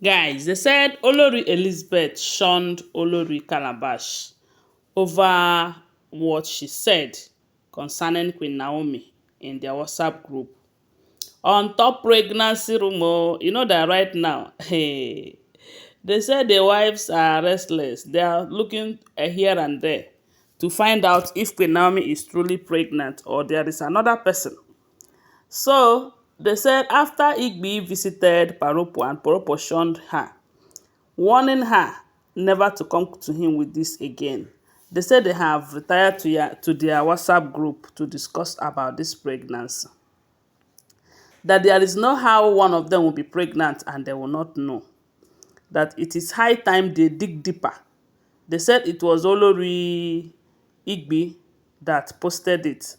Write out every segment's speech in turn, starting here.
Guys, they said Olori Elizabeth shunned Olori Calabash over what she said concerning Queen Naomi in their WhatsApp group. On top pregnancy rumor, you know that right now, hey, they said the wives are restless. They are looking here and there to find out if Queen Naomi is truly pregnant or there is another person. So they said after Igbi visited Paropo and Paropo shunned her, warning her never to come to him with this again. They said they have retired to their WhatsApp group to discuss about this pregnancy. That there is no how one of them will be pregnant and they will not know. That it is high time they dig deeper. They said it was Olori Igbi that posted it.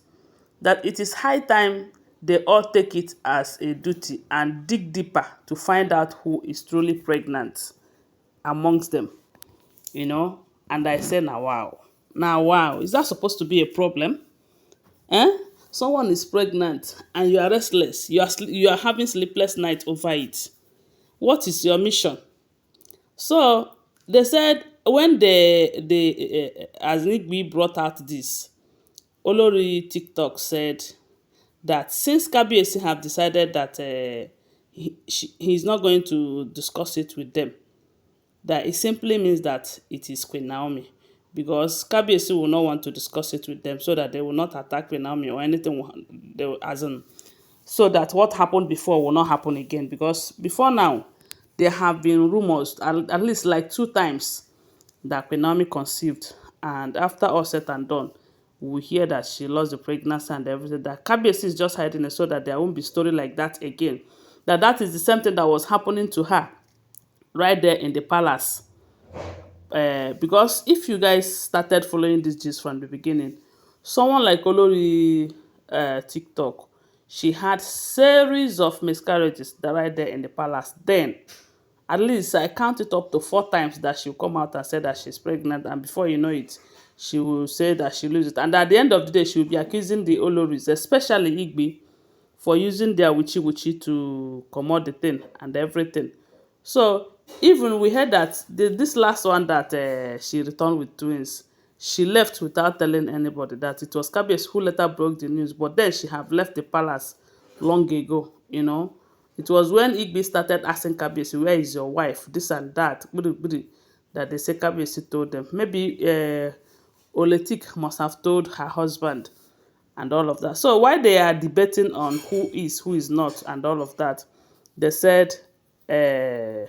That it is high time they all take it as a duty and dig deeper to find out who is truly pregnant amongst them. And I say, now wow. Now wow, is that supposed to be a problem? Someone is pregnant and you are restless. You are having sleepless nights over it. What is your mission? So they said when as Nigbi brought out this, Olori TikTok said that since Kabiyesi have decided that he's not going to discuss it with them, that it simply means that it is Queen Naomi, because Kabiyesi will not want to discuss it with them so that they will not attack Queen Naomi or anything. So that what happened before will not happen again, because before now there have been rumors at least like 2 times that Queen Naomi conceived, and after all said and done, we hear that she lost the pregnancy and everything. That Kabiyesi is just hiding it so that there won't be story like that again. That is the same thing that was happening to her right there in the palace. Because if you guys started following this gist from the beginning, someone like Olori TikTok, she had series of miscarriages that right there in the palace. Then, at least I count it up to 4 times that she'll come out and say that she's pregnant, and before you know it, she will say that she loses it. And at the end of the day, she will be accusing the Oloris, especially Igbi, for using their witchy to comot the thing and everything. So even we heard that this last one that she returned with twins, she left without telling anybody. That it was Kabiyesi who later broke the news, but then she have left the palace long ago. It was when Igbi started asking Kabiyesi, where is your wife, this and that, that they say Kabiyesi told them. Maybe Oletik must have told her husband and all of that. So while they are debating on who is not and all of that, they said when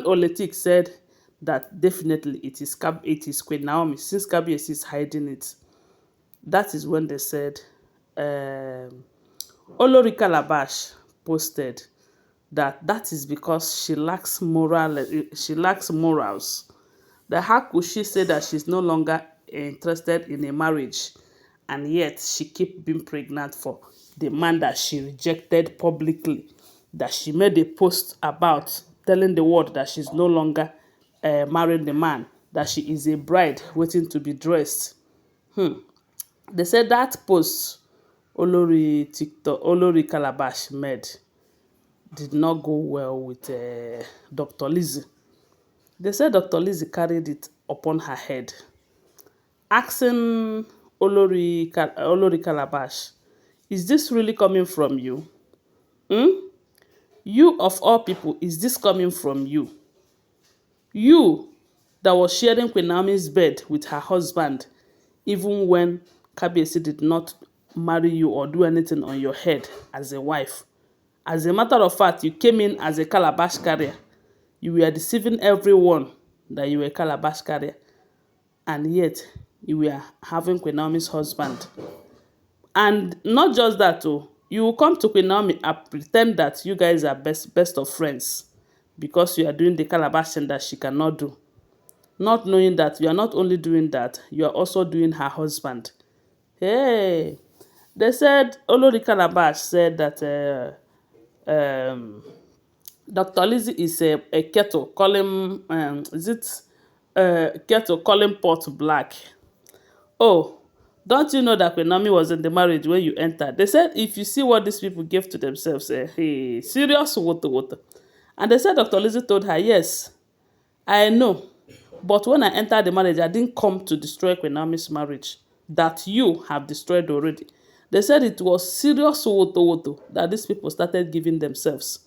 Oletik said that definitely it is Queen Naomi, since Kabiyesi is hiding it, that is when they said Olori Calabash posted that is because she lacks morals. That how could she say that she's no longer interested in a marriage, and yet she keep being pregnant for the man that she rejected publicly, that she made a post about telling the world that she's no longer marrying the man, that she is a bride waiting to be dressed. They said that post Olori Calabash made did not go well with Dr. Lizzy. They said Dr. Lizzy carried it upon her head, asking Olori Calabash, is this really coming from you? You of all people, is this coming from you? You that was sharing Queen Naomi's bed with her husband, even when Kabiyesi did not marry you or do anything on your head as a wife. As a matter of fact, you came in as a calabash carrier. You were deceiving everyone that you were a calabash carrier. And yet, you were having Queen Naomi's husband. And not just that, you will come to Queen Naomi and pretend that you guys are best of friends because you are doing the calabash thing that she cannot do. Not knowing that you are not only doing that, you are also doing her husband. Hey! They said, Olori Calabash said that Dr. Lizzy is a kettle calling, kettle calling pot black. Oh, don't you know that Queen Naomi was in the marriage when you entered? They said if you see what these people gave to themselves, hey, serious water. And they said Dr. Lizzy told her, yes, I know. But when I entered the marriage, I didn't come to destroy Queen Naomi's marriage that you have destroyed already. They said it was serious woto that these people started giving themselves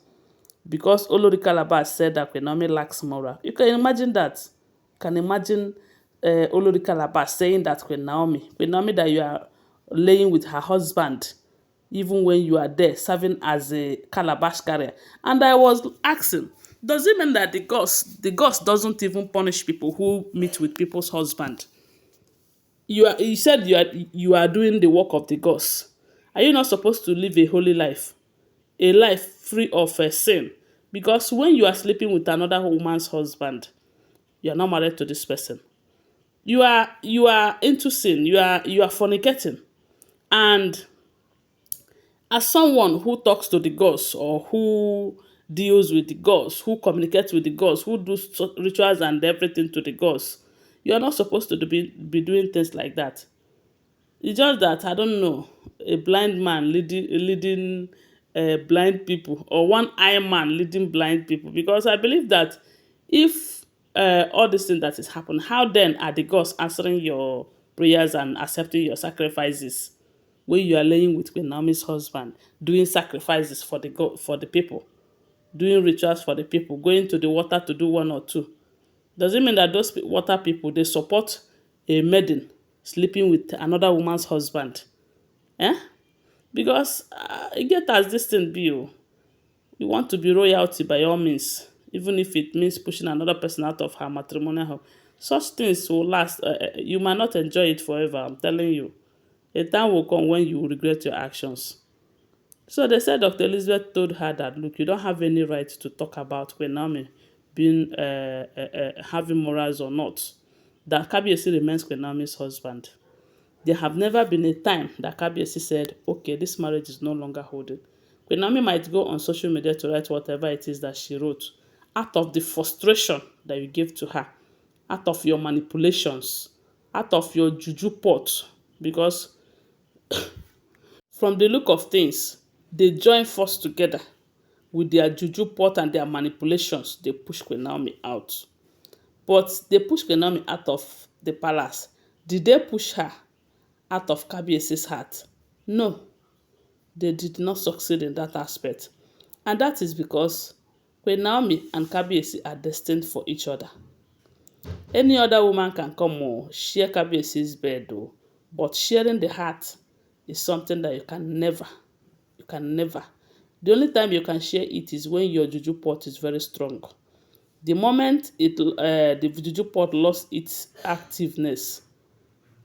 because Olori Calabash said that Queen Naomi lacks moral. You can imagine that. You can imagine Olori Calabash saying that Queen Naomi that you are laying with her husband, even when you are there serving as a calabash carrier. And I was asking, does it mean that the gods doesn't even punish people who meet with people's husband? You said you are doing the work of the gods. Are you not supposed to live a holy life, a life free of sin? Because when you are sleeping with another woman's husband, you are not married to this person. You are into sin. You are fornicating. And as someone who talks to the gods or who deals with the gods, who communicates with the gods, who does rituals and everything to the gods, you're not supposed to be doing things like that. It's just that, I don't know, a blind man leading blind people, or one eye man leading blind people. Because I believe that if all this thing that is happening, how then are the gods answering your prayers and accepting your sacrifices when you are laying with Queen Naomi's husband, doing sacrifices for for the people, doing rituals for the people, going to the water to do one or two? Does it mean that those water people, they support a maiden sleeping with another woman's husband? Eh? Because you get as this thing be. Oh. You want to be royalty by all means, even if it means pushing another person out of her matrimonial home. Such things will last. You might not enjoy it forever, I'm telling you. A time will come when you will regret your actions. So they said Dr. Elizabeth told her that, look, you don't have any right to talk about Queen Naomi being having morals or not. That Kabiyesi remains Queen Naomi's husband. There have never been a time that Kabiyesi said, okay, this marriage is no longer holding. Queen Naomi might go on social media to write whatever it is that she wrote out of the frustration that you gave to her, out of your manipulations, out of your juju pot, because from the look of things, they join force together with their juju pot and their manipulations. They push Queen Naomi out. But they push Queen Naomi out of the palace. Did they push her out of Kabiyesi's heart? No, they did not succeed in that aspect. And that is because Queen Naomi and Kabiyesi are destined for each other. Any other woman can come or share Kabiyesi's bed, though, but sharing the heart is something that you can never. The only time you can share it is when your juju pot is very strong. The moment the juju pot lost its activeness,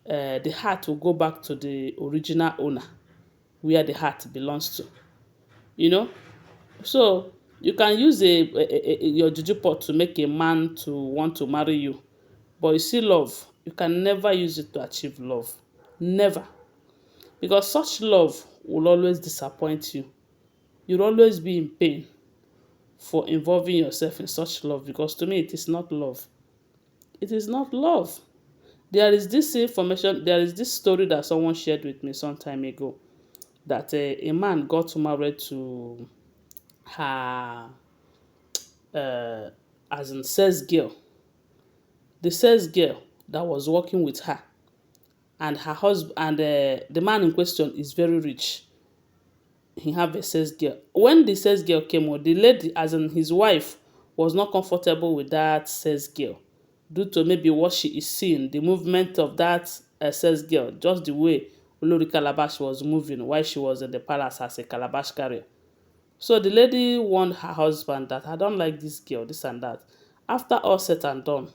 the heart will go back to the original owner, where the heart belongs to. You know, so you can use your juju pot to make a man to want to marry you, but you see, love, you can never use it to achieve love. Never. Because such love will always disappoint you. You'll always be in pain for involving yourself in such love, because to me, it is not love. It is not love. There is this story that someone shared with me some time ago, that a man got married to her, as in sales girl, the sales girl that was working with her, and her husband, and the man in question is very rich. He have a sales girl. When the sales girl came out, the lady, as in his wife, was not comfortable with that sales girl due to maybe what she is seeing, the movement of that sales girl, just the way Olori Calabash was moving while she was in the palace as a calabash carrier. So the lady warned her husband that, I don't like this girl, this and that. After all said and done,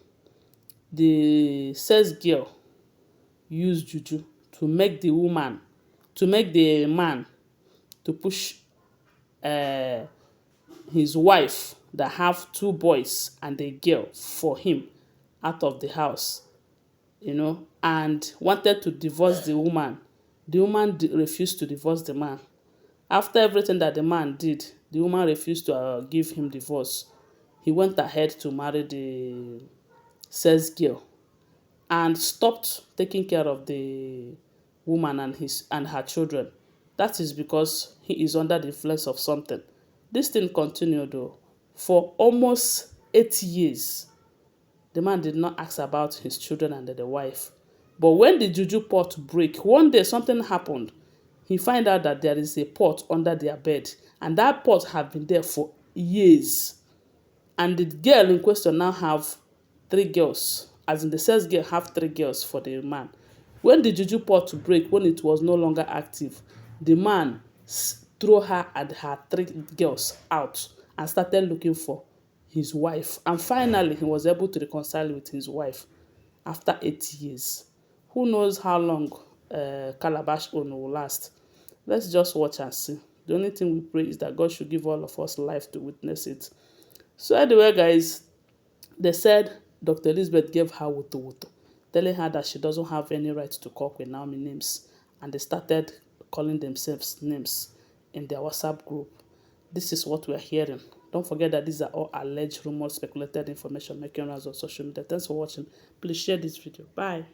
the sales girl used juju to make the man to push his wife that have two boys and a girl for him out of the house, and wanted to divorce the woman. The woman refused to divorce the man. After everything that the man did, the woman refused to give him divorce. He went ahead to marry the sales girl and stopped taking care of the woman and her children. That is because he is under the influence of something. This thing continued though. for almost 8 years. The man did not ask about his children and the wife. But when the juju pot break, one day something happened. He find out that there is a pot under their bed, and that pot have been there for years. And the girl in question now have 3 girls, as in the first girl have 3 girls for the man. When the juju pot break, when it was no longer active, the man throw her and her 3 girls out and started looking for his wife. And finally, he was able to reconcile with his wife after 8 years. Who knows how long Calabash own will last? Let's just watch and see. The only thing we pray is that God should give all of us life to witness it. So anyway, guys, they said Dr. Elizabeth gave her wutu, telling her that she doesn't have any right to call Queen Naomi names. And they started calling themselves names in their WhatsApp group. This is what we are hearing. Don't forget that these are all alleged rumors, speculated information making rounds on social media. Thanks for watching. Please share this video. Bye.